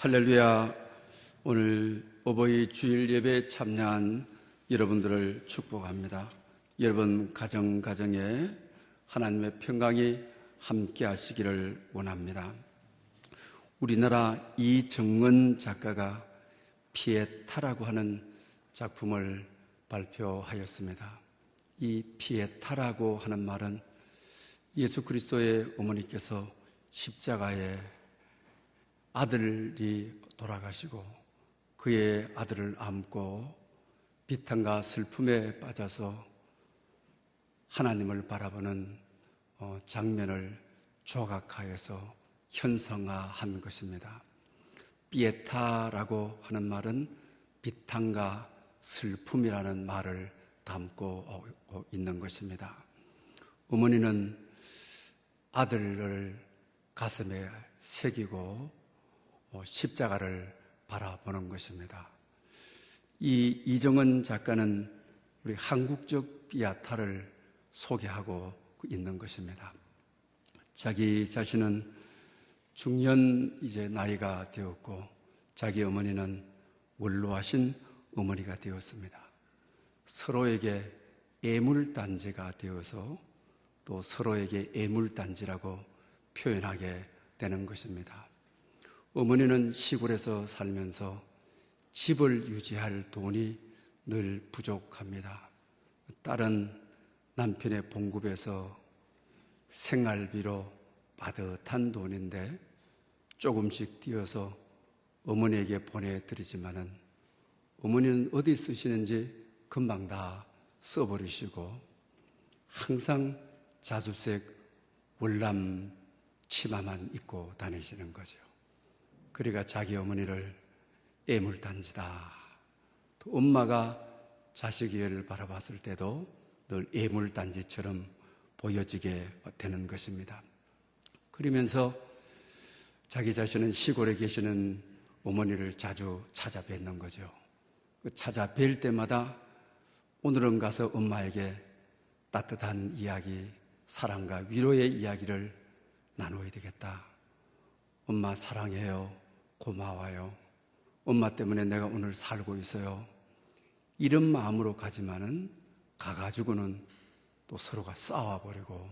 할렐루야. 오늘 어버이 주일 예배에 참여한 여러분들을 축복합니다. 여러분 가정에 하나님의 평강이 함께 하시기를 원합니다. 우리나라 이정은 작가가 피에타라고 하는 작품을 발표하였습니다. 이 피에타라고 하는 말은 예수 그리스도의 어머니께서 십자가에 아들이 돌아가시고 그의 아들을 안고 비탄과 슬픔에 빠져서 하나님을 바라보는 장면을 조각하여서 현성화한 것입니다. 피에타라고 하는 말은 비탄과 슬픔이라는 말을 담고 있는 것입니다. 어머니는 아들을 가슴에 새기고 십자가를 바라보는 것입니다. 이 이정은 작가는 우리 한국적 피에타를 소개하고 있는 것입니다. 자기 자신은 중년 이제 나이가 되었고 자기 어머니는 원로하신 어머니가 되었습니다. 서로에게 애물단지가 되어서 또 서로에게 애물단지라고 표현하게 되는 것입니다. 어머니는 시골에서 살면서 집을 유지할 돈이 늘 부족합니다. 딸은 남편의 봉급에서 생활비로 빠듯한 돈인데 조금씩 띄어서 어머니에게 보내드리지만은 어머니는 어디 쓰시는지 금방 다 써버리시고 항상 자주색 월남 치마만 입고 다니시는 거죠. 그러니까 자기 어머니를 애물단지다. 또 엄마가 자식을 바라봤을 때도 늘 애물단지처럼 보여지게 되는 것입니다. 그러면서 자기 자신은 시골에 계시는 어머니를 자주 찾아뵙는 거죠. 찾아뵐 때마다 오늘은 가서 엄마에게 따뜻한 이야기, 사랑과 위로의 이야기를 나눠야 되겠다. 엄마 사랑해요. 고마워요. 엄마 때문에 내가 오늘 살고 있어요. 이런 마음으로 가지만은 가가지고는 또 서로가 싸워버리고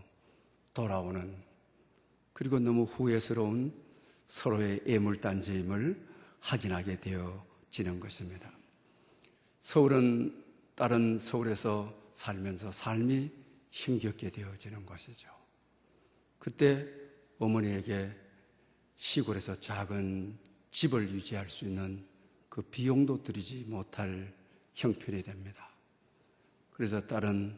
돌아오는, 그리고 너무 후회스러운 서로의 애물단지임을 확인하게 되어지는 것입니다. 딸은 서울에서 살면서 삶이 힘겹게 되어지는 것이죠. 그때 어머니에게 시골에서 작은 집을 유지할 수 있는 그 비용도 들이지 못할 형편이 됩니다. 그래서 딸은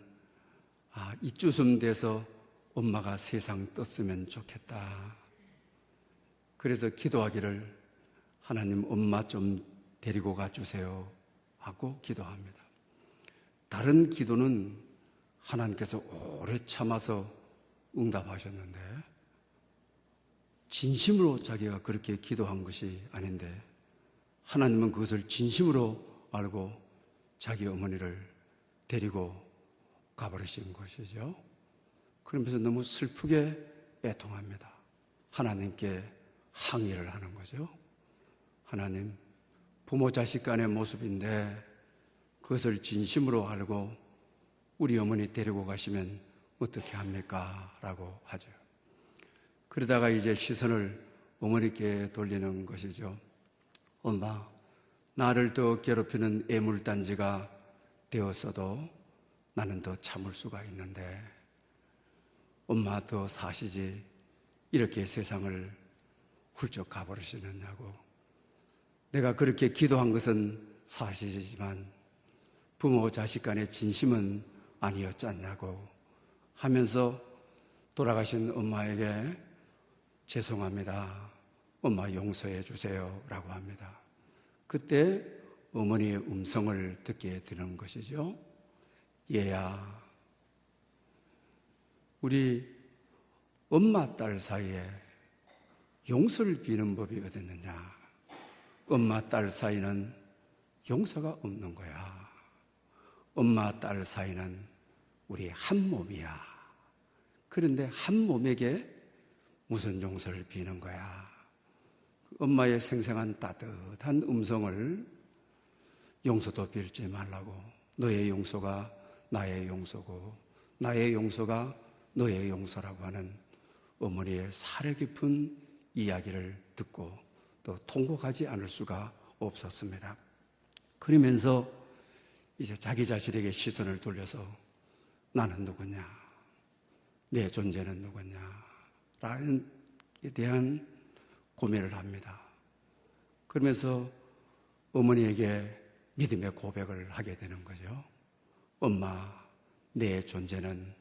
이쯤 돼서 엄마가 세상 떴으면 좋겠다. 그래서 기도하기를 하나님 엄마 좀 데리고 가주세요 하고 기도합니다. 다른 기도는 하나님께서 오래 참아서 응답하셨는데 진심으로 자기가 그렇게 기도한 것이 아닌데 하나님은 그것을 진심으로 알고 자기 어머니를 데리고 가버리신 것이죠. 그러면서 너무 슬프게 애통합니다. 하나님께 항의를 하는 거죠. 하나님, 부모 자식 간의 모습인데 그것을 진심으로 알고 우리 어머니 데리고 가시면 어떻게 합니까? 라고 하죠. 그러다가 이제 시선을 어머니께 돌리는 것이죠. 엄마, 나를 더 괴롭히는 애물단지가 되었어도 나는 더 참을 수가 있는데 엄마 더 사시지 이렇게 세상을 훌쩍 가버리시느냐고. 내가 그렇게 기도한 것은 사실이지만 부모 자식 간의 진심은 아니었잖냐고 하면서 돌아가신 엄마에게 죄송합니다. 엄마 용서해 주세요 라고 합니다. 그때 어머니의 음성을 듣게 되는 것이죠. 얘야, 우리 엄마 딸 사이에 용서를 비는 법이 어디 있느냐. 엄마 딸 사이는 용서가 없는 거야. 엄마 딸 사이는 우리 한 몸이야. 그런데 한 몸에게 무슨 용서를 비는 거야. 엄마의 생생한 따뜻한 음성을 용서도 빌지 말라고, 너의 용서가 나의 용서고 나의 용서가 너의 용서라고 하는 어머니의 사려 깊은 이야기를 듣고 또 통곡하지 않을 수가 없었습니다. 그러면서 이제 자기 자신에게 시선을 돌려서 나는 누구냐, 내 존재는 누구냐 라는 데 대한 고민을 합니다. 그러면서 어머니에게 믿음의 고백을 하게 되는 거죠. 엄마, 내 존재는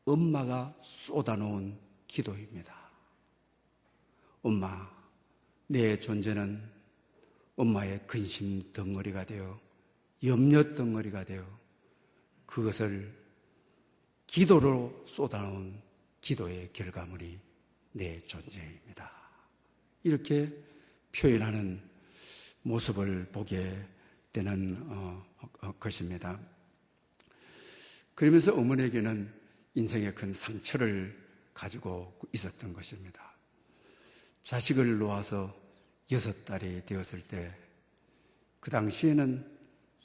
엄마가 쏟아놓은 기도입니다. 엄마, 내 존재는 엄마의 근심 덩어리가 되어 염려 덩어리가 되어 그것을 기도로 쏟아놓은 기도의 결과물이 내 존재입니다. 이렇게 표현하는 모습을 보게 되는 것입니다. 그러면서 어머니에게는 인생의 큰 상처를 가지고 있었던 것입니다. 자식을 놓아서 6달이 되었을 때 그 당시에는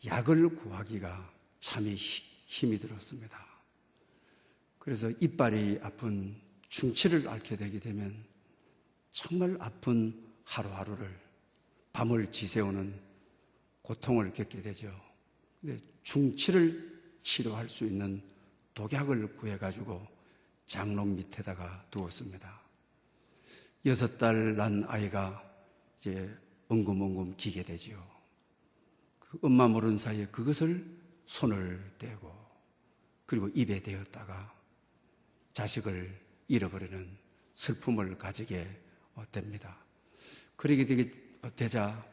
약을 구하기가 참이 힘이 들었습니다. 그래서 이빨이 아픈 충치를 앓게 되게 되면 정말 아픈 하루하루를 밤을 지새우는 고통을 겪게 되죠. 근데 충치를 치료할 수 있는 독약을 구해가지고 장롱 밑에다가 두었습니다. 6달 난 아이가 이제 엉금엉금 기게 되지요. 그 엄마 모르는 사이에 그것을 손을 떼고 그리고 입에 대었다가 자식을 잃어버리는 슬픔을 가지게 됩니다. 그러게 되자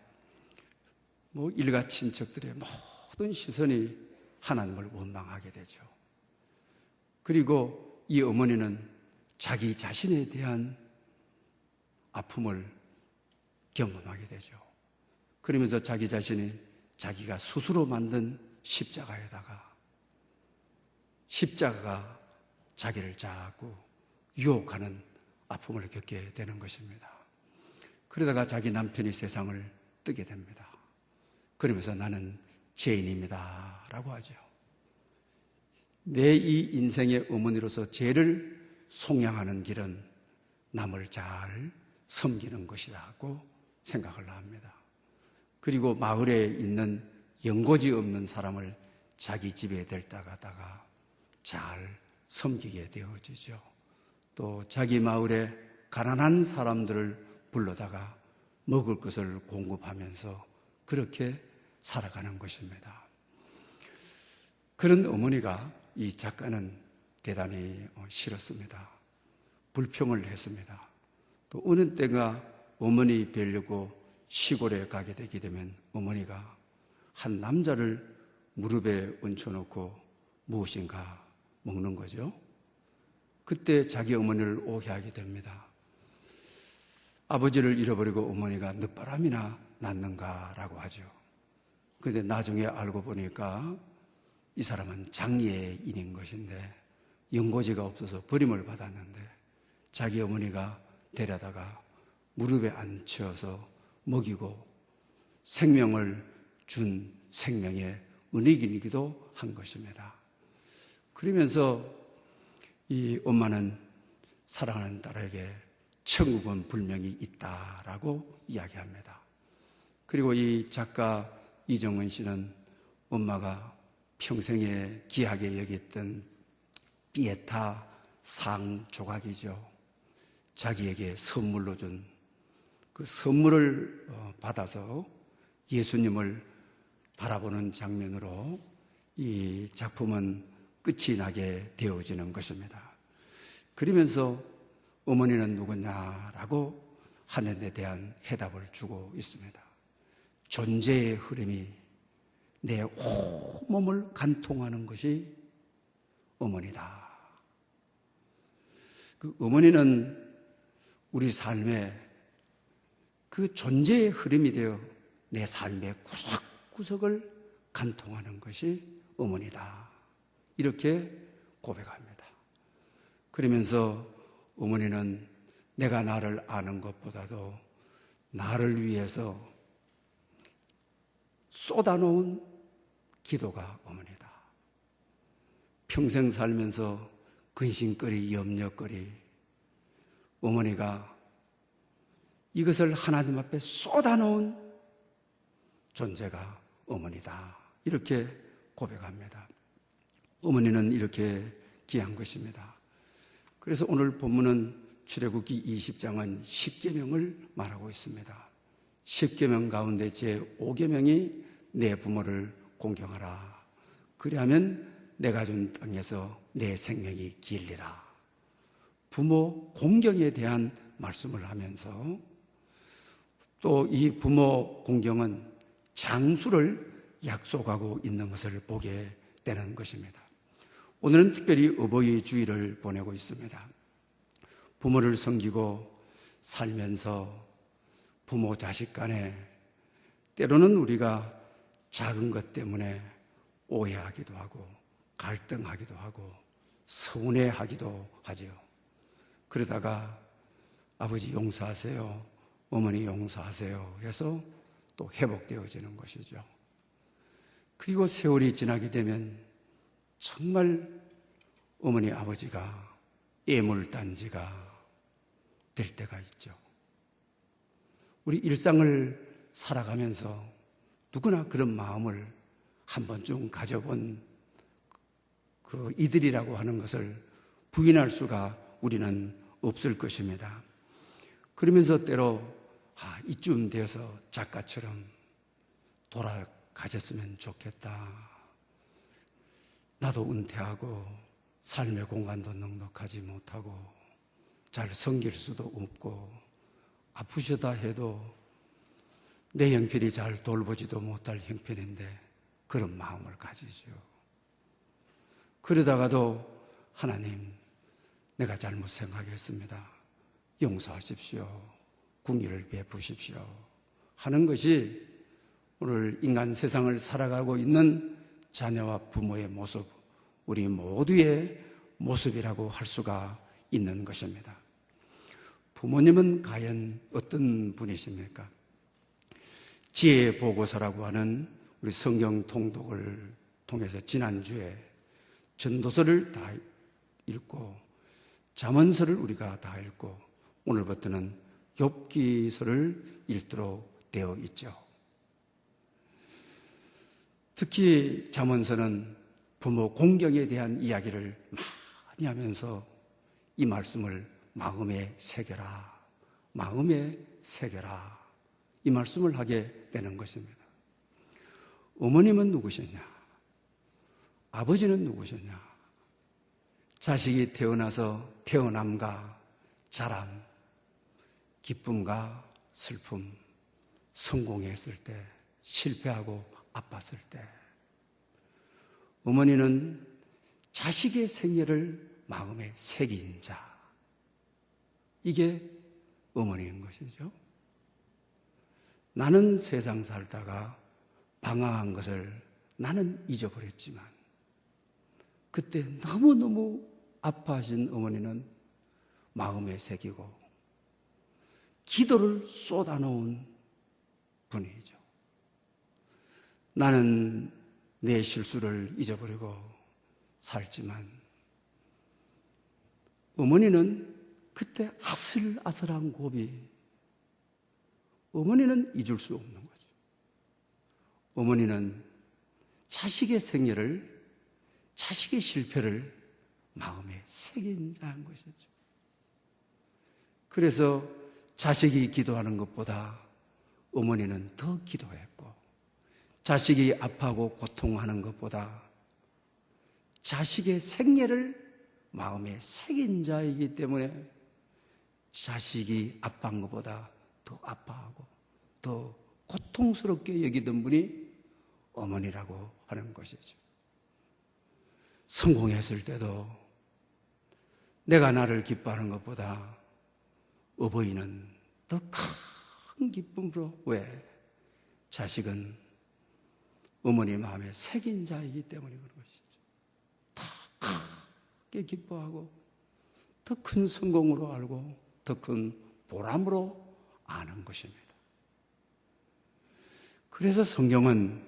일가 친척들의 모든 시선이 하나님을 원망하게 되죠. 그리고 이 어머니는 자기 자신에 대한 아픔을 경험하게 되죠. 그러면서 자기 자신이 자기가 스스로 만든 십자가에다가 십자가가 자기를 자꾸 유혹하는 아픔을 겪게 되는 것입니다. 그러다가 자기 남편이 세상을 뜨게 됩니다. 그러면서 나는 죄인입니다 라고 하죠. 내 이 인생의 어머니로서 죄를 속량하는 길은 남을 잘 섬기는 것이라고 생각을 합니다. 그리고 마을에 있는 연고지 없는 사람을 자기 집에 데려다 가다가 잘 섬기게 되어지죠. 또 자기 마을에 가난한 사람들을 불러다가 먹을 것을 공급하면서 그렇게 살아가는 것입니다. 그런 어머니가 이 작가는 대단히 싫었습니다. 불평을 했습니다. 또 어느 때가 어머니 뵈려고 시골에 가게 되게 되면 어머니가 한 남자를 무릎에 얹혀놓고 무엇인가 먹는 거죠. 그때 자기 어머니를 오해하게 됩니다. 아버지를 잃어버리고 어머니가 늦바람이나 났는가라고 하죠. 그런데 나중에 알고 보니까 이 사람은 장애인인 것인데 연고지가 없어서 버림을 받았는데 자기 어머니가 데려다가 무릎에 앉혀서 먹이고 생명을 준 생명의 은혜이기도 한 것입니다. 그러면서 이 엄마는 사랑하는 딸에게 천국은 분명히 있다라고 이야기합니다. 그리고 이 작가 이정은 씨는 엄마가 평생에 귀하게 여겼던 피에타 상 조각이죠. 자기에게 선물로 준 그 선물을 받아서 예수님을 바라보는 장면으로 이 작품은 끝이 나게 되어지는 것입니다. 그러면서 어머니는 누구냐라고 하는 데 대한 해답을 주고 있습니다. 존재의 흐름이 내 온몸을 간통하는 것이 어머니다. 그 어머니는 우리 삶에 그 존재의 흐름이 되어 내 삶의 구석구석을 간통하는 것이 어머니다. 이렇게 고백합니다. 그러면서 어머니는 내가 나를 아는 것보다도 나를 위해서 쏟아놓은 기도가 어머니다. 평생 살면서 근심거리, 염려거리, 어머니가 이것을 하나님 앞에 쏟아놓은 존재가 어머니다. 이렇게 고백합니다. 어머니는 이렇게 귀한 것입니다. 그래서 오늘 본문은 출애굽기 20장은 10계명을 말하고 있습니다. 10계명 가운데 제5계명이 내 부모를 공경하라. 그리하면 내가 준 땅에서 내 생명이 길리라. 부모 공경에 대한 말씀을 하면서 또 이 부모 공경은 장수를 약속하고 있는 것을 보게 되는 것입니다. 오늘은 특별히 어버이 주일을 보내고 있습니다. 부모를 섬기고 살면서 부모 자식 간에 때로는 우리가 작은 것 때문에 오해하기도 하고 갈등하기도 하고 서운해하기도 하지요. 그러다가 아버지 용서하세요, 어머니 용서하세요 해서 또 회복되어지는 것이죠. 그리고 세월이 지나게 되면 정말 어머니 아버지가 애물단지가 될 때가 있죠. 우리 일상을 살아가면서 누구나 그런 마음을 한 번쯤 가져본 그 이들이라고 하는 것을 부인할 수가 우리는 없을 것입니다. 그러면서 때로 이쯤 되어서 작가처럼 돌아가셨으면 좋겠다. 나도 은퇴하고 삶의 공간도 넉넉하지 못하고 잘 섬길 수도 없고 아프시다 해도 내 형편이 잘 돌보지도 못할 형편인데 그런 마음을 가지죠. 그러다가도 하나님, 내가 잘못 생각했습니다. 용서하십시오. 긍휼을 베푸십시오. 하는 것이 오늘 인간 세상을 살아가고 있는 자녀와 부모의 모습, 우리 모두의 모습이라고 할 수가 있는 것입니다. 부모님은 과연 어떤 분이십니까? 지혜 보고서라고 하는 우리 성경 통독을 통해서 지난주에 전도서를 다 읽고 잠언서를 우리가 다 읽고 오늘부터는 욥기서를 읽도록 되어 있죠. 특히 잠언서는 부모 공경에 대한 이야기를 많이 하면서 이 말씀을 마음에 새겨라, 마음에 새겨라, 이 말씀을 하게 되는 것입니다. 어머님은 누구셨냐? 아버지는 누구셨냐? 자식이 태어나서 태어남과 자람, 기쁨과 슬픔, 성공했을 때, 실패하고 아팠을 때, 어머니는 자식의 생애를 마음에 새긴 자, 이게 어머니인 것이죠. 나는 세상 살다가 방황한 것을 나는 잊어버렸지만 그때 너무너무 아파하신 어머니는 마음에 새기고 기도를 쏟아놓은 분이죠. 나는 내 실수를 잊어버리고 살지만 어머니는 그때 아슬아슬한 고비, 어머니는 잊을 수 없는 거죠. 어머니는 자식의 생애를, 자식의 실패를 마음에 새긴 자인 것이죠. 그래서 자식이 기도하는 것보다 어머니는 더 기도했고, 자식이 아파하고 고통하는 것보다 자식의 생애를 마음에 새긴 자이기 때문에 자식이 아파한 것보다 더 아파하고 더 고통스럽게 여기던 분이 어머니라고 하는 것이죠. 성공했을 때도 내가 나를 기뻐하는 것보다 어버이는 더 큰 기쁨으로, 왜? 자식은 어머니 마음에 새긴 자이기 때문에 그런 것이죠. 더 크게 기뻐하고 더 큰 성공으로 알고 더 큰 보람으로 아는 것입니다. 그래서 성경은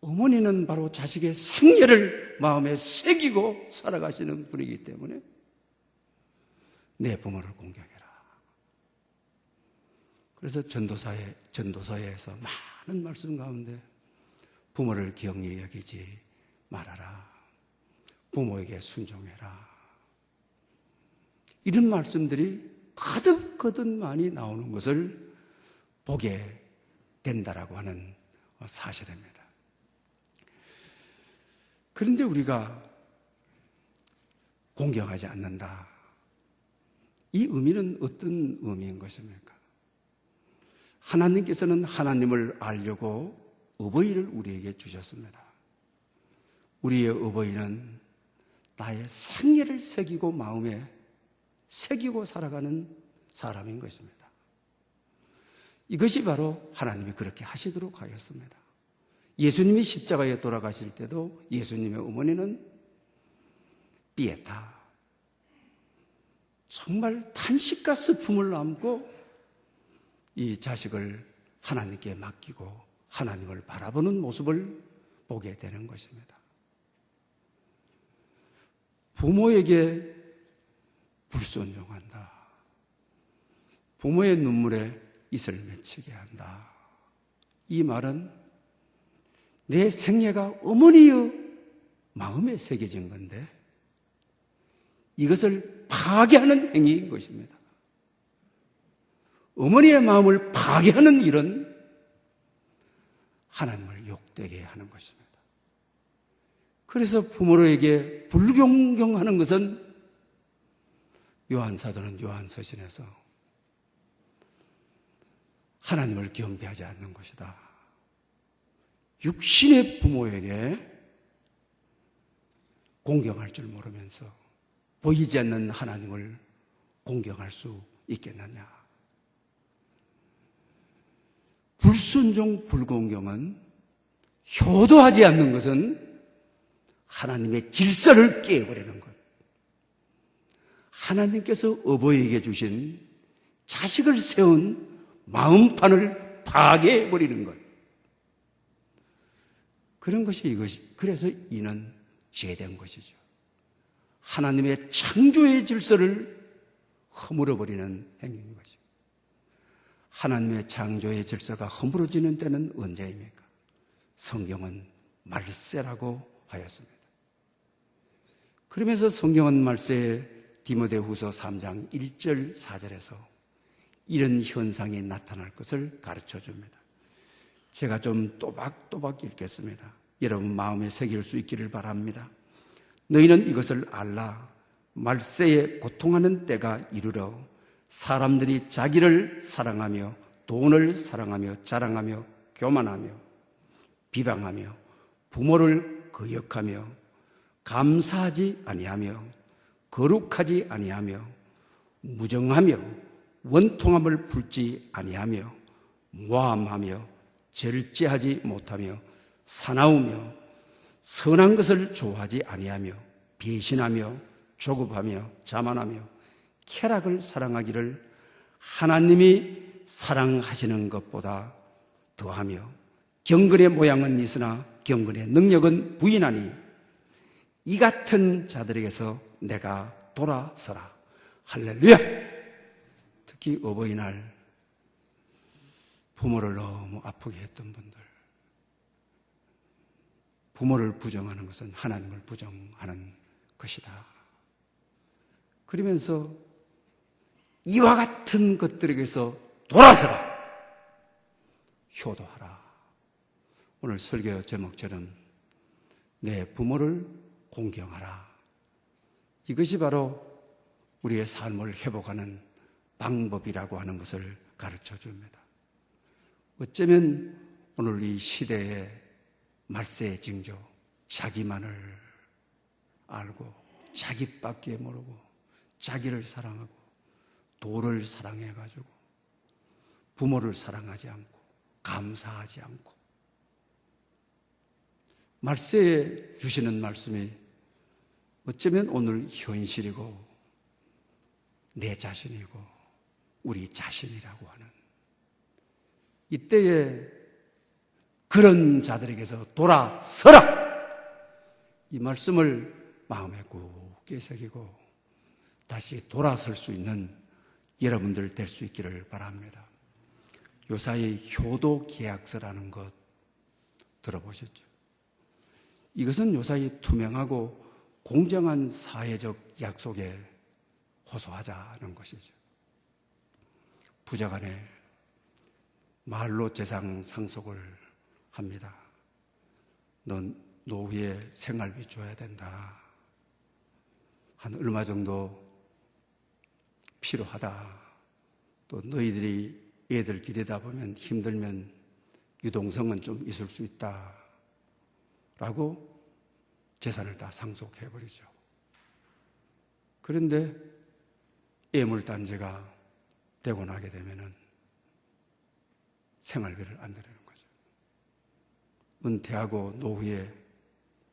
어머니는 바로 자식의 생애를 마음에 새기고 살아가시는 분이기 때문에 내 부모를 공경해라. 그래서 전도서에서 많은 말씀 가운데 부모를 기억히 여기지 말아라. 부모에게 순종해라. 이런 말씀들이 거듭거듭 많이 나오는 것을 보게 된다라고 하는 사실입니다. 그런데 우리가 공경하지 않는다. 이 의미는 어떤 의미인 것입니까? 하나님께서는 하나님을 알려고 어버이를 우리에게 주셨습니다. 우리의 어버이는 나의 생애를 새기고 마음에 새기고 살아가는 사람인 것입니다. 이것이 바로 하나님이 그렇게 하시도록 하였습니다. 예수님이 십자가에 돌아가실 때도 예수님의 어머니는 피에타, 정말 탄식과 슬픔을 안고 이 자식을 하나님께 맡기고 하나님을 바라보는 모습을 보게 되는 것입니다. 부모에게 불순종한다. 부모의 눈물에 이슬 맺히게 한다. 이 말은 내 생애가 어머니의 마음에 새겨진 건데 이것을 파괴하는 행위인 것입니다. 어머니의 마음을 파괴하는 일은 하나님을 욕되게 하는 것입니다. 그래서 부모에게 불공경하는 것은 요한사도는 요한서신에서 하나님을 경배하지 않는 것이다. 육신의 부모에게 공경할 줄 모르면서 보이지 않는 하나님을 공경할 수 있겠느냐. 불순종, 불공경은 효도하지 않는 것은 하나님의 질서를 깨버리는 것. 하나님께서 어버이에게 주신 자식을 세운 마음판을 파괴해버리는 것. 그런 것이 이것이, 그래서 이는 죄된 것이죠. 하나님의 창조의 질서를 허물어버리는 행위인 거죠. 하나님의 창조의 질서가 허물어지는 때는 언제입니까? 성경은 말세라고 하였습니다. 그러면서 성경은 말세에 디모데후서 3장 1절 4절에서 이런 현상이 나타날 것을 가르쳐 줍니다. 제가 좀 또박또박 읽겠습니다. 여러분 마음에 새길 수 있기를 바랍니다. 너희는 이것을 알라. 말세에 고통하는 때가 이르러 사람들이 자기를 사랑하며 돈을 사랑하며 자랑하며 교만하며 비방하며 부모를 거역하며 감사하지 아니하며 거룩하지 아니하며 무정하며 원통함을 품지 아니하며 모함하며 절제하지 못하며 사나우며 선한 것을 좋아하지 아니하며 배신하며 조급하며 자만하며 쾌락을 사랑하기를 하나님이 사랑하시는 것보다 더하며 경건의 모양은 있으나 경건의 능력은 부인하니 이 같은 자들에게서 내가 돌아서라. 할렐루야! 특히 어버이날 부모를 너무 아프게 했던 분들, 부모를 부정하는 것은 하나님을 부정하는 것이다. 그러면서 이와 같은 것들에게서 돌아서라. 효도하라. 오늘 설교 제목처럼 내 부모를 공경하라. 이것이 바로 우리의 삶을 회복하는 방법이라고 하는 것을 가르쳐 줍니다. 어쩌면 오늘 이 시대의 말세의 징조, 자기만을 알고 자기밖에 모르고 자기를 사랑하고 도를 사랑해가지고 부모를 사랑하지 않고 감사하지 않고 말세에 주시는 말씀이 어쩌면 오늘 현실이고 내 자신이고 우리 자신이라고 하는 이때에 그런 자들에게서 돌아서라! 이 말씀을 마음에 굳게 새기고 다시 돌아설 수 있는 여러분들 될 수 있기를 바랍니다. 요사이 효도계약서라는 것 들어보셨죠? 이것은 요사이 투명하고 공정한 사회적 약속에 호소하자는 것이죠. 부자간에 말로 재산 상속을 합니다. 넌 노후에 생활비 줘야 된다. 한 얼마 정도 필요하다. 또 너희들이 애들 기르다 보면 힘들면 유동성은 좀 있을 수 있다. 라고 재산을 다 상속해버리죠. 그런데 애물단지가 되고 나게 되면은 생활비를 안 드리는 거죠. 은퇴하고 노후에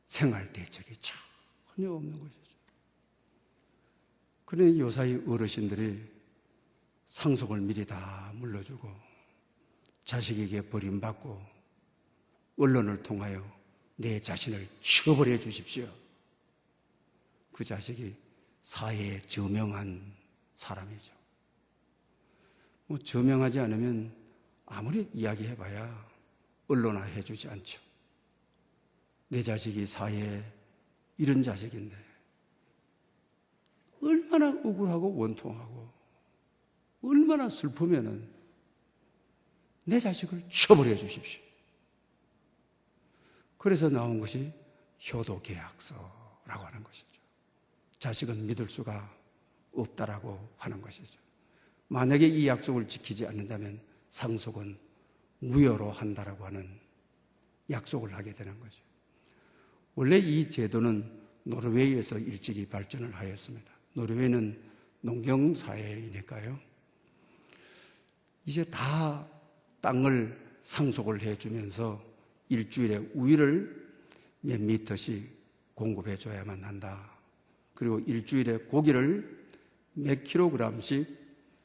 생활 대책이 전혀 없는 것이죠. 그러니 요사이 어르신들이 상속을 미리 다 물려주고 자식에게 버림받고 언론을 통하여 내 자신을 처벌해 주십시오. 그 자식이 사회에 저명한 사람이죠. 뭐 저명하지 않으면 아무리 이야기해봐야 언론화해 주지 않죠. 내 자식이 사회에 이런 자식인데 얼마나 억울하고 원통하고 얼마나 슬프면은 내 자식을 처벌해 주십시오. 그래서 나온 것이 효도계약서라고 하는 것이죠. 자식은 믿을 수가 없다라고 하는 것이죠. 만약에 이 약속을 지키지 않는다면 상속은 무효로 한다라고 하는 약속을 하게 되는 거죠. 원래 이 제도는 노르웨이에서 일찍이 발전을 하였습니다. 노르웨이는 농경사회이니까요. 이제 다 땅을 상속을 해주면서 일주일에 우유를 몇 미터씩 공급해 줘야만 한다. 그리고 일주일에 고기를 몇 킬로그램씩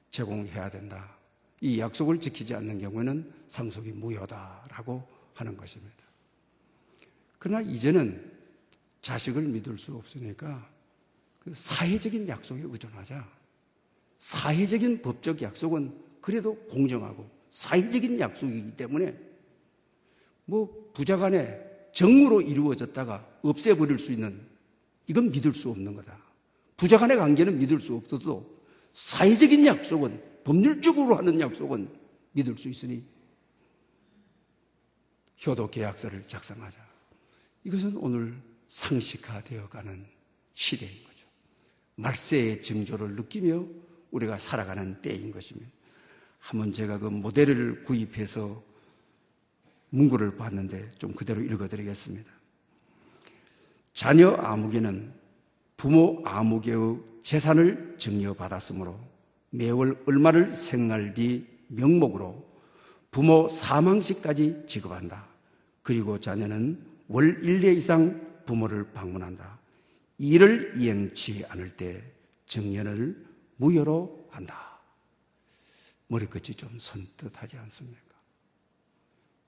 제공해야 된다. 이 약속을 지키지 않는 경우에는 상속이 무효다라고 하는 것입니다. 그러나 이제는 자식을 믿을 수 없으니까 그 사회적인 약속에 의존하자. 사회적인 법적 약속은 그래도 공정하고 사회적인 약속이기 때문에 뭐 부자간에 정으로 이루어졌다가 없애버릴 수 있는, 이건 믿을 수 없는 거다. 부자간의 관계는 믿을 수 없어도 사회적인 약속은, 법률적으로 하는 약속은 믿을 수 있으니 효도계약서를 작성하자. 이것은 오늘 상식화되어가는 시대인 거죠. 말세의 징조를 느끼며 우리가 살아가는 때인 것입니다. 한번 제가 그 모델을 구입해서 문구를 봤는데 좀 그대로 읽어드리겠습니다. 자녀 아무개는 부모 아무개의 재산을 증여받았으므로 매월 얼마를 생활비 명목으로 부모 사망시까지 지급한다. 그리고 자녀는 월 1회 이상 부모를 방문한다. 이를 이행치 않을 때 증여를 무효로 한다. 머리끝이 좀 선뜻하지 않습니까?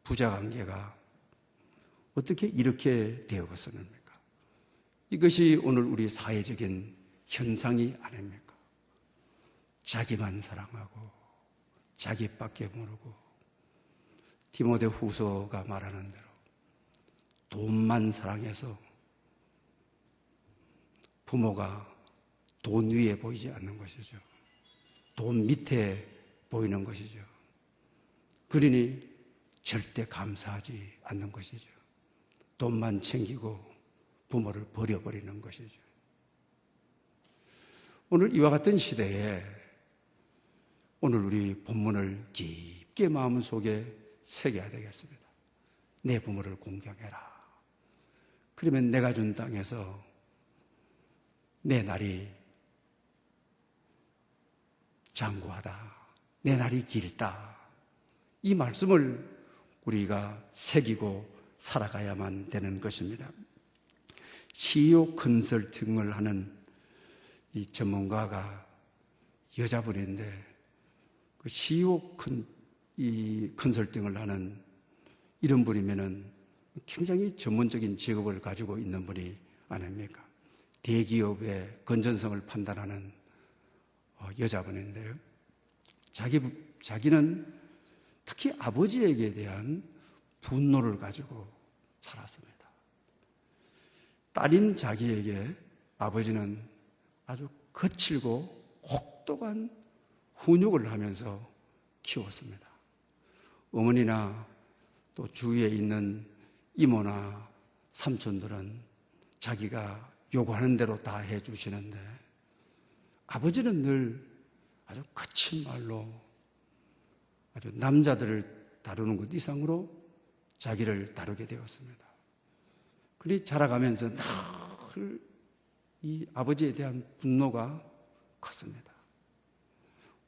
부자관계가 어떻게 이렇게 되어버렸습니까? 이것이 오늘 우리 사회적인 현상이 아닙니까? 자기만 사랑하고 자기밖에 모르고 디모데 후서가 말하는 대로 돈만 사랑해서 부모가 돈 위에 보이지 않는 것이죠. 돈 밑에 보이는 것이죠. 그러니 절대 감사하지 않는 것이죠. 돈만 챙기고 부모를 버려버리는 것이죠. 오늘 이와 같은 시대에 오늘 우리 본문을 깊게 마음속에 새겨야 되겠습니다. 내 부모를 공경해라. 그러면 내가 준 땅에서 내 날이 장구하다. 내 날이 길다. 이 말씀을 우리가 새기고 살아가야만 되는 것입니다. CEO 컨설팅을 하는 이 전문가가 여자분인데 그 CEO 컨설팅을 하는 이런 분이면은 굉장히 전문적인 직업을 가지고 있는 분이 아닙니까? 대기업의 건전성을 판단하는 여자분인데요. 자기는 특히 아버지에게 대한 분노를 가지고 살았습니다. 딸인 자기에게 아버지는 아주 거칠고 혹독한 훈육을 하면서 키웠습니다. 어머니나 또 주위에 있는 이모나 삼촌들은 자기가 요구하는 대로 다 해주시는데 아버지는 늘 아주 거친 말로 아주 남자들을 다루는 것 이상으로 자기를 다루게 되었습니다. 그리 자라가면서 늘 이 아버지에 대한 분노가 컸습니다.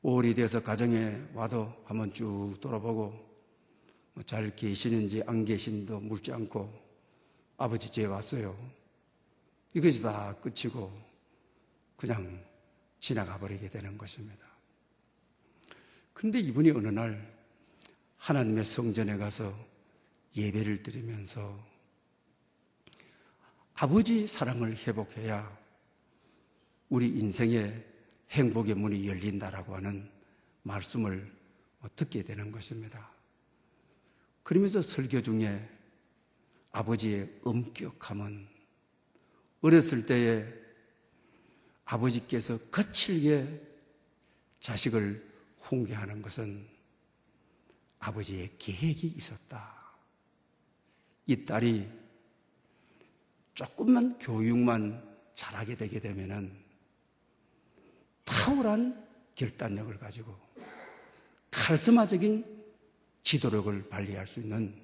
5월이 돼서 가정에 와도 한번 쭉 돌아보고 잘 계시는지 안 계신도 묻지 않고 아버지 집에 왔어요. 이것이 다 끝이고 그냥 지나가 버리게 되는 것입니다. 그런데 이분이 어느 날 하나님의 성전에 가서 예배를 드리면서 아버지 사랑을 회복해야 우리 인생의 행복의 문이 열린다라고 하는 말씀을 듣게 되는 것입니다. 그러면서 설교 중에 아버지의 엄격함은 어렸을 때에 아버지께서 거칠게 자식을 훈계하는 것은 아버지의 계획이 있었다. 이 딸이 조금만 교육만 잘하게 되게 되면은 탁월한 결단력을 가지고 카리스마적인 지도력을 발휘할 수 있는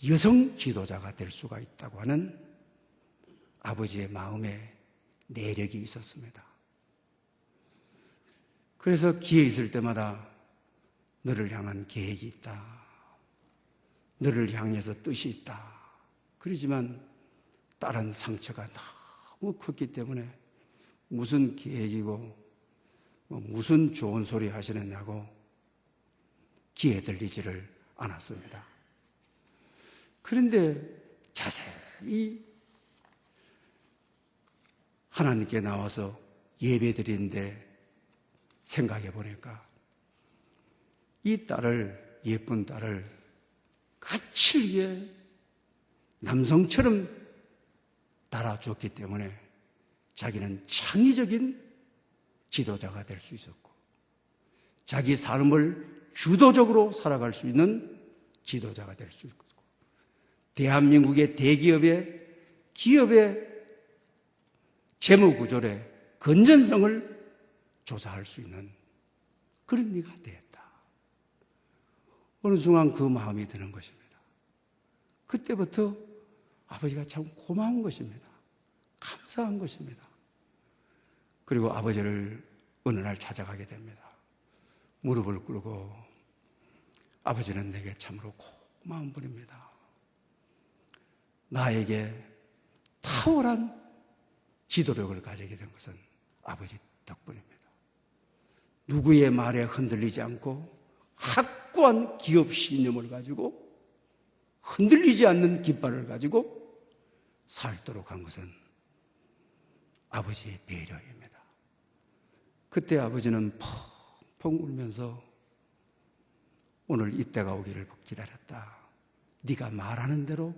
여성 지도자가 될 수가 있다고 하는 아버지의 마음에 내력이 있었습니다. 그래서 기회 있을 때마다 너를 향한 계획이 있다. 너를 향해서 뜻이 있다. 그러지만 딸은 상처가 너무 컸기 때문에 무슨 계획이고 무슨 좋은 소리 하시느냐고 귀에 들리지를 않았습니다. 그런데 자세히 하나님께 나와서 예배 드리는데 생각해 보니까 이 딸을, 예쁜 딸을 거칠게 남성처럼 달아주었기 때문에 자기는 창의적인 지도자가 될 수 있었고 자기 삶을 주도적으로 살아갈 수 있는 지도자가 될 수 있고 대한민국의 대기업의 기업의 재무구조의 건전성을 조사할 수 있는 그런 이가 되었다. 어느 순간 그 마음이 드는 것입니다. 그때부터 아버지가 참 고마운 것입니다. 감사한 것입니다. 그리고 아버지를 어느 날 찾아가게 됩니다. 무릎을 꿇고 아버지는 내게 참으로 고마운 분입니다. 나에게 탁월한 지도력을 가지게 된 것은 아버지 덕분입니다. 누구의 말에 흔들리지 않고 확고한 기업 신념을 가지고 흔들리지 않는 깃발을 가지고 살도록 한 것은 아버지의 배려입니다. 그때 아버지는 펑펑 울면서 오늘 이때가 오기를 기다렸다. 네가 말하는 대로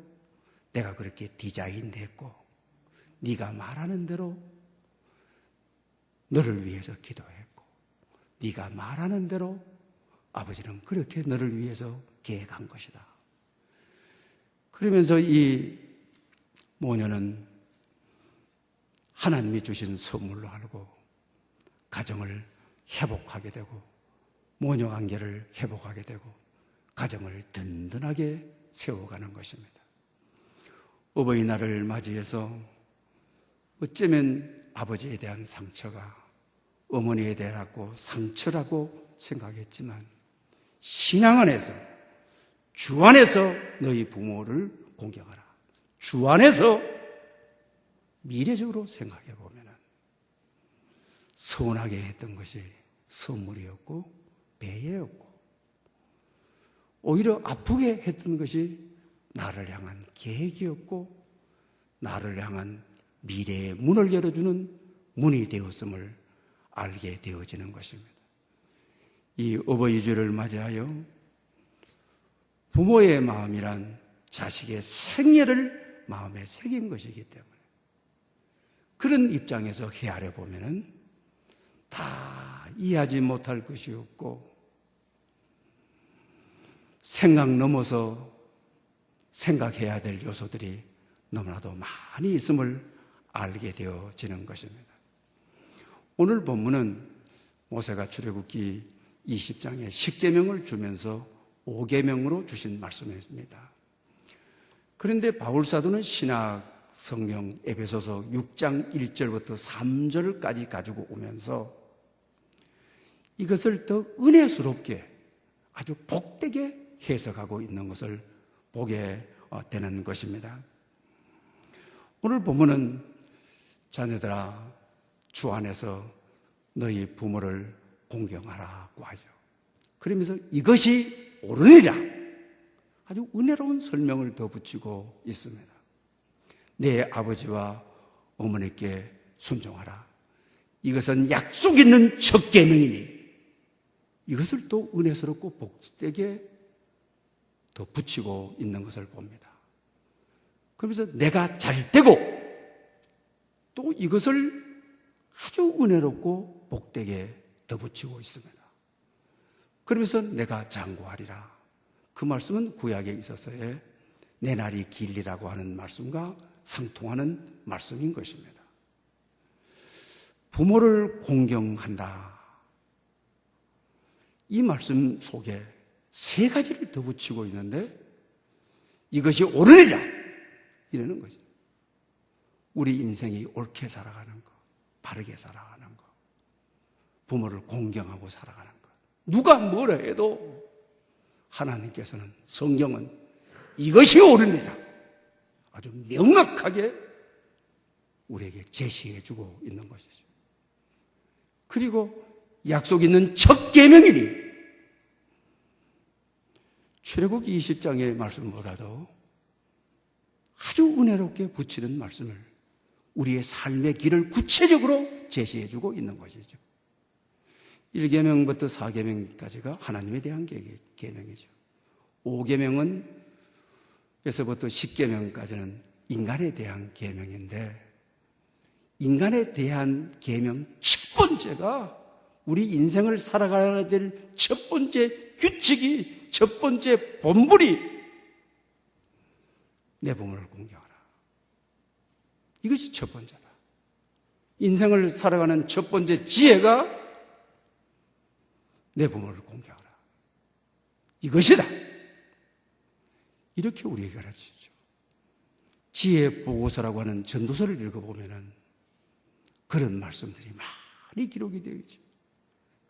내가 그렇게 디자인했고 네가 말하는 대로 너를 위해서 기도했고 네가 말하는 대로 아버지는 그렇게 너를 위해서 계획한 것이다. 그러면서 이 모녀는 하나님이 주신 선물로 알고 가정을 회복하게 되고 모녀 관계를 회복하게 되고 가정을 든든하게 세워가는 것입니다. 어버이날을 맞이해서 어쩌면 아버지에 대한 상처가 어머니에 대하고 상처라고 생각했지만 신앙 안에서 주 안에서 너희 부모를 공경하라. 주 안에서 미래적으로 생각해 보면 선하게 했던 것이 선물이었고 배예였고 오히려 아프게 했던 것이 나를 향한 계획이었고 나를 향한 미래의 문을 열어주는 문이 되었음을 알게 되어지는 것입니다. 이 어버이주를 맞이하여 부모의 마음이란 자식의 생애를 마음에 새긴 것이기 때문에 그런 입장에서 헤아려 보면은 다 이해하지 못할 것이 없고 생각 넘어서 생각해야 될 요소들이 너무나도 많이 있음을 알게 되어지는 것입니다. 오늘 본문은 모세가 출애굽기 20장에 10계명을 주면서 5계명으로 주신 말씀입니다. 그런데 바울사도는 신약 성경 에베소서 6장 1절부터 3절까지 가지고 오면서 이것을 더 은혜스럽게 아주 복되게 해석하고 있는 것을 보게 되는 것입니다. 오늘 본문은 자녀들아 주 안에서 너희 부모를 공경하라고 하죠. 그러면서 이것이 옳으리라 아주 은혜로운 설명을 더 붙이고 있습니다. 내 아버지와 어머니께 순종하라. 이것은 약속 있는 첫 계명이니 이것을 또 은혜스럽고 복되게 더 붙이고 있는 것을 봅니다. 그러면서 내가 잘 되고 또 이것을 아주 은혜롭고 복되게 더 붙이고 있습니다. 그러면서 내가 장구하리라. 그 말씀은 구약에 있어서의 내 날이 길리라고 하는 말씀과 상통하는 말씀인 것입니다. 부모를 공경한다. 이 말씀 속에 세 가지를 더 붙이고 있는데 이것이 옳으리라 이러는 거죠. 우리 인생이 옳게 살아가는 것, 바르게 살아가는 것, 부모를 공경하고 살아가는 것. 누가 뭐라 해도 하나님께서는 성경은 이것이 옳으리라 아주 명확하게 우리에게 제시해주고 있는 것이죠. 그리고 약속 있는 첫 계명이니 출애굽기 20장의 말씀보다도 아주 은혜롭게 붙이는 말씀을 우리의 삶의 길을 구체적으로 제시해주고 있는 것이죠. 1계명부터 4계명까지가 하나님에 대한 계명이죠. 5계명은 에서부터 10계명까지는 인간에 대한 계명인데 인간에 대한 계명 첫 번째가 우리 인생을 살아가야 될 첫 번째 규칙이 첫 번째 본분이 내 부모를 공경하라. 이것이 첫 번째다. 인생을 살아가는 첫 번째 지혜가 내 부모를 공경하라. 이것이다. 이렇게 우리에게 가르치죠. 지혜 보고서라고 하는 전도서를 읽어보면 그런 말씀들이 많이 기록이 되어 있죠.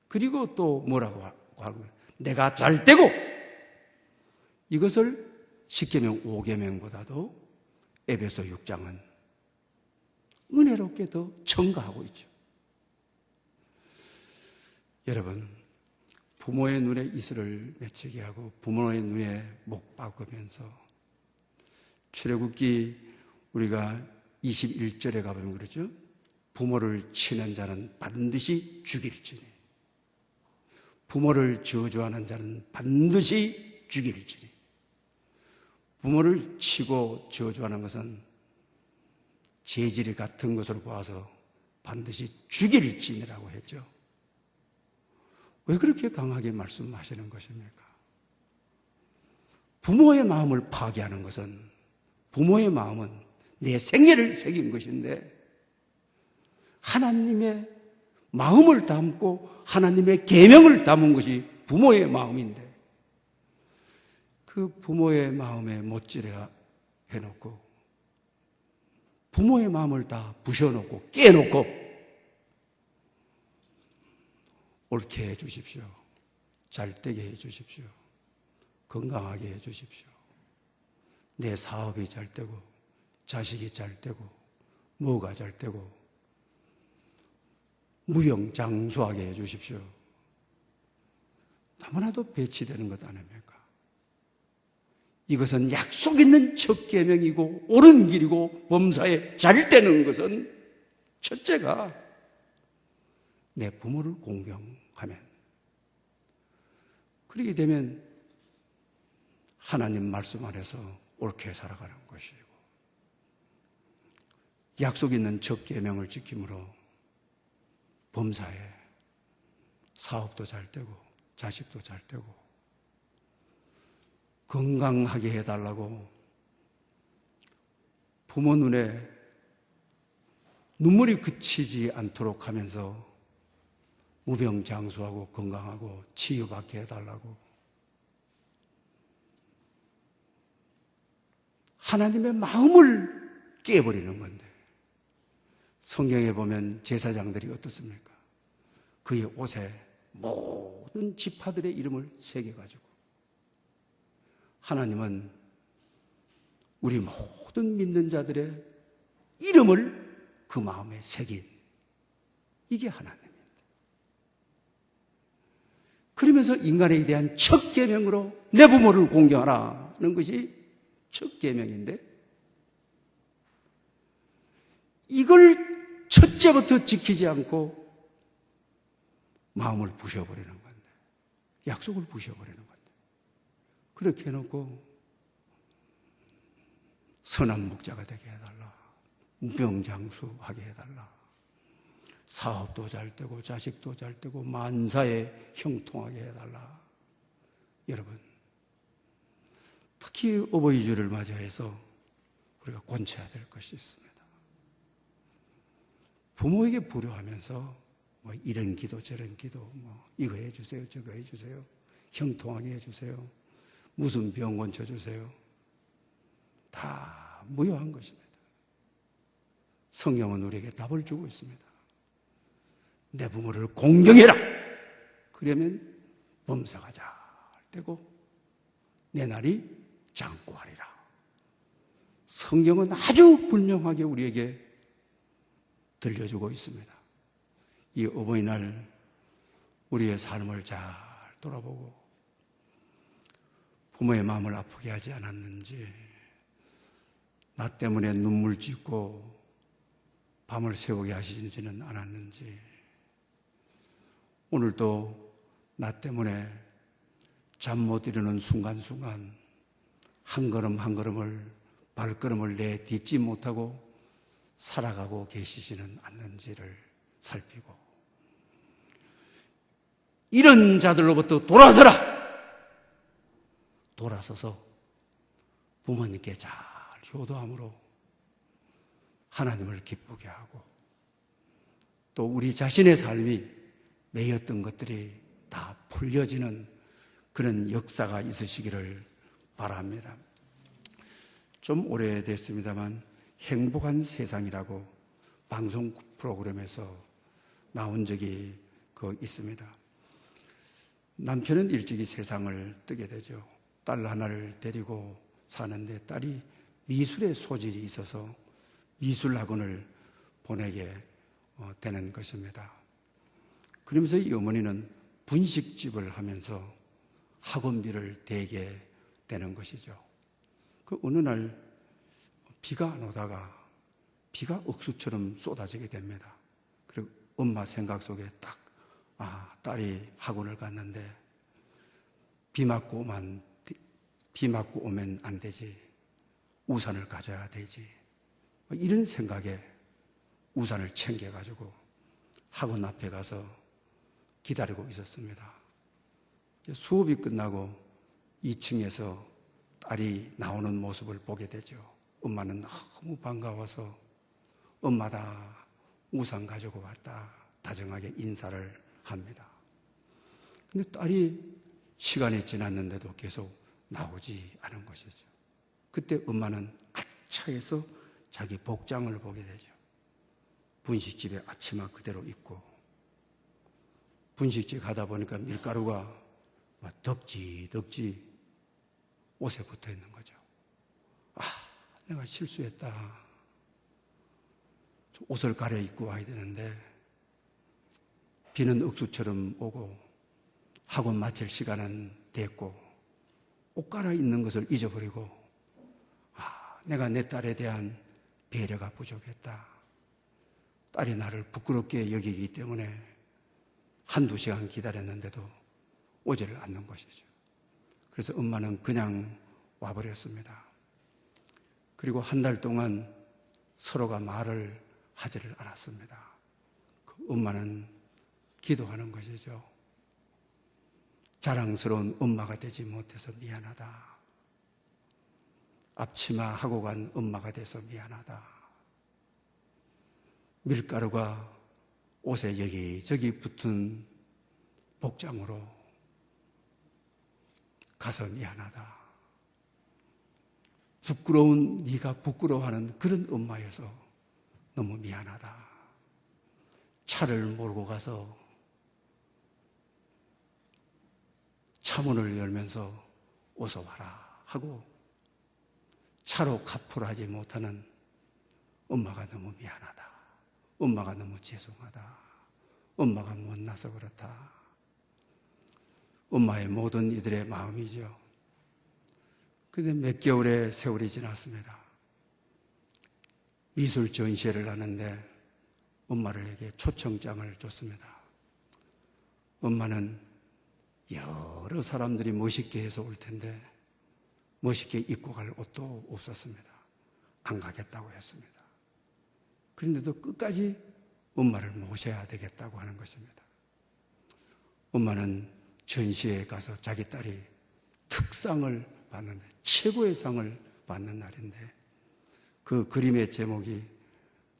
그리고 또 뭐라고 하면 내가 잘 되고 이것을 10계명 5계명보다도 에베소 6장은 은혜롭게 더 첨가하고 있죠. 여러분 부모의 눈에 이슬을 맺히게 하고 부모의 눈에 못 박으면서 출애굽기 우리가 21절에 가보면 그러죠. 부모를 치는 자는 반드시 죽일지니 부모를 저주하는 자는 반드시 죽일지니 부모를 치고 저주하는 것은 재질이 같은 것으로 보아서 반드시 죽일지니라고 했죠. 왜 그렇게 강하게 말씀하시는 것입니까? 부모의 마음을 파괴하는 것은 부모의 마음은 내 생애를 새긴 것인데 하나님의 마음을 담고 하나님의 계명을 담은 것이 부모의 마음인데 그 부모의 마음에 못지려 해놓고 부모의 마음을 다 부셔놓고 깨놓고 옳게 해주십시오. 잘되게 해주십시오. 건강하게 해주십시오. 내 사업이 잘되고 자식이 잘되고 뭐가 잘되고 무병장수하게 해주십시오. 너무나도 배치되는 것 아닙니까? 이것은 약속 있는 첫 계명이고 옳은 길이고 범사에 잘 되는 것은 첫째가 내 부모를 공경하면, 그렇게 되면 하나님 말씀 안에서 옳게 살아가는 것이고, 약속 있는 첫 계명을 지킴으로 범사에 사업도 잘 되고 자식도 잘 되고 건강하게 해달라고 부모 눈에 눈물이 그치지 않도록 하면서 무병장수하고 건강하고 치유받게 해달라고 하나님의 마음을 깨버리는 건데, 성경에 보면 제사장들이 어떻습니까? 그의 옷에 모든 지파들의 이름을 새겨가지고, 하나님은 우리 모든 믿는 자들의 이름을 그 마음에 새긴, 이게 하나님입니다. 그러면서 인간에 대한 첫 계명으로 내 부모를 공경하라는 것이 첫 계명인데, 이걸 첫째부터 지키지 않고 마음을 부셔버리는 건데, 약속을 부셔버리는 건데, 그렇게 해놓고 선한 목자가 되게 해달라, 무병장수하게 해달라, 사업도 잘 되고 자식도 잘 되고 만사에 형통하게 해달라. 여러분, 특히 어버이 주를 맞이해서 우리가 권쳐야 될 것이 있습니다. 부모에게 불효하면서 뭐 이런 기도 저런 기도, 뭐 이거 해주세요 저거 해주세요, 형통하게 해주세요, 무슨 병 고쳐주세요, 다 무효한 것입니다. 성경은 우리에게 답을 주고 있습니다. 내 부모를 공경해라. 그러면 범사가 잘 되고 내 날이 장구하리라. 성경은 아주 분명하게 우리에게 들려주고 있습니다. 이 어버이날 우리의 삶을 잘 돌아보고 부모의 마음을 아프게 하지 않았는지, 나 때문에 눈물 짓고 밤을 새우게 하시지는 않았는지, 오늘도 나 때문에 잠 못 이루는 순간순간 한 걸음 한 걸음을, 발걸음을 내딛지 못하고 살아가고 계시지는 않는지를 살피고, 이런 자들로부터 돌아서라! 돌아서서 부모님께 잘 효도함으로 하나님을 기쁘게 하고, 또 우리 자신의 삶이 매였던 것들이 다 풀려지는 그런 역사가 있으시기를 바랍니다. 좀 오래됐습니다만 행복한 세상이라고 방송 프로그램에서 나온 적이 있습니다. 남편은 일찍이 세상을 뜨게 되죠. 딸 하나를 데리고 사는데 딸이 미술의 소질이 있어서 미술학원을 보내게 되는 것입니다. 그러면서 이 어머니는 분식집을 하면서 학원비를 대게 되는 것이죠. 그 어느 날 비가 안 오다가 비가 억수처럼 쏟아지게 됩니다. 그리고 엄마 생각 속에 딱, 딸이 학원을 갔는데 비 맞고 오면 안 되지, 우산을 가져야 되지, 이런 생각에 우산을 챙겨가지고 학원 앞에 가서 기다리고 있었습니다. 수업이 끝나고 2층에서 딸이 나오는 모습을 보게 되죠. 엄마는 너무 반가워서 엄마다, 우산 가지고 왔다, 다정하게 인사를 합니다. 근데 딸이 시간이 지났는데도 계속 나오지 않은 것이죠. 그때 엄마는 아차해서 자기 복장을 보게 되죠. 분식집에 앞치마 그대로 입고, 분식집 가다 보니까 밀가루가 막 덕지 옷에 붙어 있는 거죠. 내가 실수했다. 옷을 갈아입고 와야 되는데 비는 억수처럼 오고 학원 마칠 시간은 됐고 옷 갈아입는 것을 잊어버리고 내가 내 딸에 대한 배려가 부족했다. 딸이 나를 부끄럽게 여기기 때문에 한두 시간 기다렸는데도 오지를 않는 것이죠. 그래서 엄마는 그냥 와버렸습니다. 그리고 한 달 동안 서로가 말을 하지를 않았습니다. 그 엄마는 기도하는 것이죠. 자랑스러운 엄마가 되지 못해서 미안하다. 앞치마 하고 간 엄마가 돼서 미안하다. 밀가루가 옷에 여기저기 붙은 복장으로 가서 미안하다. 부끄러운 네가 부끄러워하는 그런 엄마여서 너무 미안하다. 차를 몰고 가서 차문을 열면서 어서 와라 하고 차로 카풀하지 못하는 엄마가 너무 미안하다. 엄마가 너무 죄송하다. 엄마가 못나서 그렇다. 엄마의 모든 이들의 마음이죠. 그런데 몇 개월의 세월이 지났습니다. 미술 전시회를 하는데 엄마에게 초청장을 줬습니다. 엄마는 여러 사람들이 멋있게 해서 올 텐데 멋있게 입고 갈 옷도 없었습니다. 안 가겠다고 했습니다. 그런데도 끝까지 엄마를 모셔야 되겠다고 하는 것입니다. 엄마는 전시회에 가서 자기 딸이 특상을 받는데 최고의 상을 받는 날인데 그 그림의 제목이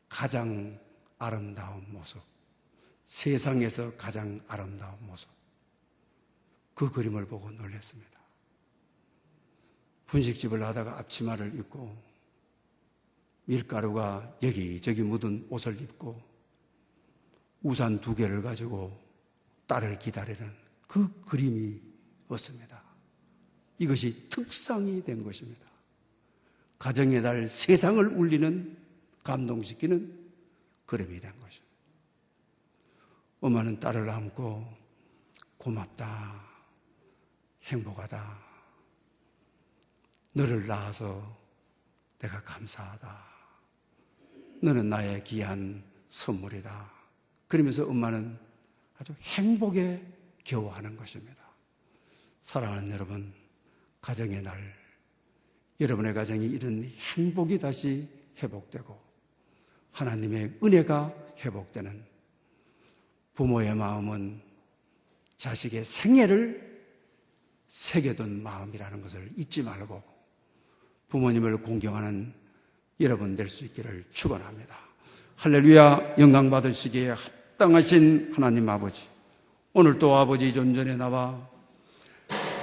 가장 아름다운 모습, 세상에서 가장 아름다운 모습. 그 그림을 보고 놀랐습니다. 분식집을 하다가 앞치마를 입고 밀가루가 여기저기 묻은 옷을 입고 우산 2개를 가지고 딸을 기다리는 그 그림이었습니다. 이것이 특상이 된 것입니다. 가정의 달 세상을 울리는 감동시키는 그림이 된 것입니다. 엄마는 딸을 안고 고맙다, 행복하다, 너를 낳아서 내가 감사하다, 너는 나의 귀한 선물이다. 그러면서 엄마는 아주 행복에 겨워하는 것입니다. 사랑하는 여러분, 가정의 날, 여러분의 가정이 이런 행복이 다시 회복되고 하나님의 은혜가 회복되는 부모의 마음은 자식의 생애를 새겨둔 마음이라는 것을 잊지 말고 부모님을 공경하는 여러분 될 수 있기를 축원합니다. 할렐루야. 영광 받으시기에 합당하신 하나님 아버지, 오늘 또 아버지 존전에 나와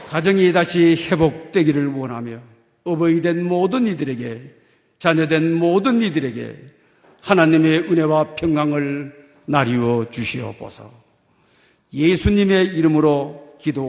가정이 다시 회복되기를 원하며 어버이된 모든 이들에게, 자녀된 모든 이들에게 하나님의 은혜와 평강을 나리워 주시옵소서. 예수님의 이름으로 기도